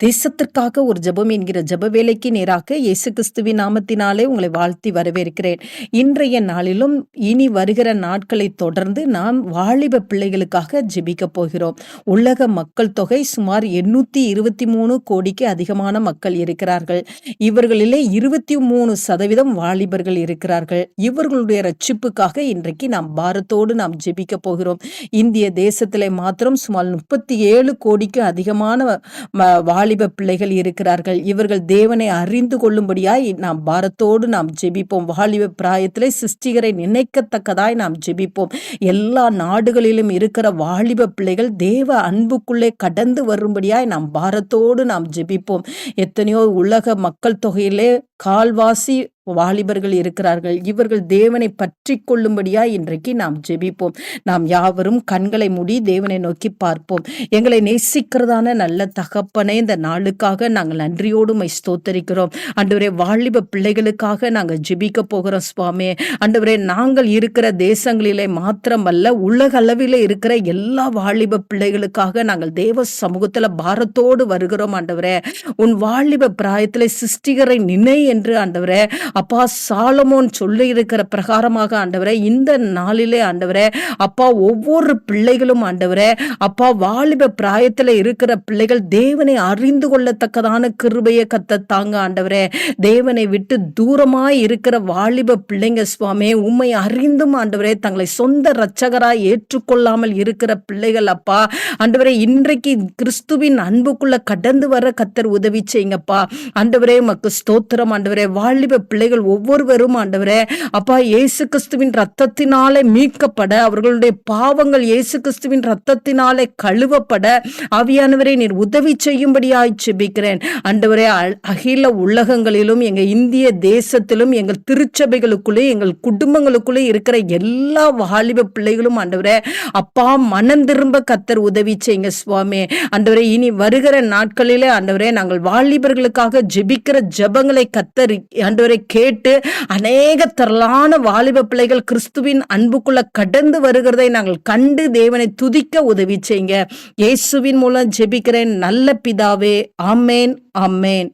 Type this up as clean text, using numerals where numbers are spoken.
தேசத்திற்காக ஒரு ஜெபம் என்கிற ஜெப வேலைக்கு நேராக இயேசு கிறிஸ்துவின் நாமத்தினாலே உங்களை வாழ்த்தி வரவேற்கிறேன். இன்றைய நாளிலும் இனி வருகிற நாட்களை தொடர்ந்து நாம் வாலிப பிள்ளைகளுக்காக ஜெபிக்க போகிறோம். உலக மக்கள் தொகை சுமார் 823 கோடிக்கு அதிகமான மக்கள் இருக்கிறார்கள். இவர்களிலே 23% வாலிபர்கள் இருக்கிறார்கள். இவர்களுடைய ரட்சிப்புக்காக இன்றைக்கு நாம் பாரத்தோடு நாம் ஜெபிக்க போகிறோம். இந்திய தேசத்திலே மாத்திரம் சுமார் 37 கோடிக்கு அதிகமான வாலிப பிள்ளைகள் இருக்கிறார்கள். இவர்கள் தேவனை அறிந்து கொள்ளும்படியாய் நாம் பாரத்தோடு நாம் ஜெபிப்போம். வாலிப பிராயத்திலே சிருஷ்டிகரை நினைக்கத்தக்கதாய் நாம் ஜெபிப்போம். எல்லா நாடுகளிலும் இருக்கிற வாலிப பிள்ளைகள் தேவ அன்புக்குள்ளே கடந்து வரும்படியாய் நாம் பாரத்தோடு நாம் ஜெபிப்போம். எத்தனையோ உலக மக்கள் தொகையிலே கால்வாசி வாலிபர்கள் இருக்கிறார்கள். இவர்கள் தேவனை பற்றி கொள்ளும்படியாய் இன்றைக்கு நாம் ஜெபிப்போம். நாம் யாவரும் கண்களை மூடி தேவனை நோக்கி பார்ப்போம். எங்களை நேசிக்கிறதான நல்ல தகப்பனே, இந்த நாளுக்காக நாங்கள் நன்றியோடு மை ஸ்தோத்தரிக்கிறோம். ஆண்டவரே, வாலிப பிள்ளைகளுக்காக நாங்கள் ஜெபிக்க போகிறோம் சுவாமி. ஆண்டவரே, நாங்கள் இருக்கிற தேசங்களிலே மாத்திரமல்ல, உலக அளவில் இருக்கிற எல்லா வாலிப பிள்ளைகளுக்காக நாங்கள் தேவ சமூகத்துல பாரத்தோடு வருகிறோம். ஆண்டவரே, உன் வாலிப பிராயத்திலே சிருஷ்டிகரை நினை என்று ஆண்டவரே அப்பா சாலமோன் சொல்லி இருக்கிற பிரகாரமாக ஆண்டவரே, இந்த நாளிலே ஆண்டவரே அப்பா ஒவ்வொரு பிள்ளைகளும் ஆண்டவரே அப்பா வாலிப பிராயத்துல இருக்கிற பிள்ளைகள் தேவனை அறிந்து கொள்ளத்தக்கதான கிருபையை கத்தத்தாங்க ஆண்டவரே. தேவனை விட்டு தூரமாய் இருக்கிற வாலிப பிள்ளைங்க சுவாமி, உம்மை அறிந்தும் ஆண்டவரே தங்களை சொந்த இரட்சகராய் ஏற்றுக்கொள்ளாமல் இருக்கிற பிள்ளைகள் அப்பா ஆண்டவரே, இன்றைக்கு கிறிஸ்துவின் அன்புக்குள்ள கடந்து வர கத்தர் உதவி செய்யுங்கப்பா. ஆண்டவரே உமக்கு ஸ்தோத்திரம். ஆண்டவரே, வாலிப பிள்ளைகள் ஒவ்வொருவரும் ஆண்டவரே அப்பா இயேசு கிறிஸ்துவின் ரத்தத்தினாலே மீட்கப்பட, அவர்களுடைய பாவங்கள் இயேசு கிறிஸ்துவின் ரத்தத்தினாலே கழுவப்பட ஆவியானவரே நீர் உதவி செய்யும்படியாய் ஜெபிக்கிறேன். ஆண்டவரே, அகில உலகங்களிலும் எங்க இந்திய தேசத்திலும் எங்கள் திருச்சபைகளுக்குள்ளே எங்கள் குடும்பங்களுக்குள்ளே இருக்கிற எல்லா வாலிப பிள்ளைகளும் ஆண்டவரே அப்பா மனம் திரும்ப கத்தர் உதவி செய்யுங்க சுவாமி. ஆண்டவரே, இனி வருகிற நாட்களிலே ஆண்டவரே நாங்கள் வாலிபர்களுக்காக ஜெபிக்கிற ஜெபங்களை கத்தர் ஆண்டவரை கேட்டு அநேக திரளான வாலிப பிள்ளைகள் கிறிஸ்துவின் அன்புக்குள்ள கடந்து வருகிறதை நாங்கள் கண்டு தேவனை துதிக்க உதவி செய்யுங்க. இயேசுவின் மூலம் ஜெபிக்கிறேன் நல்ல பிதாவே. ஆமேன், ஆமேன்.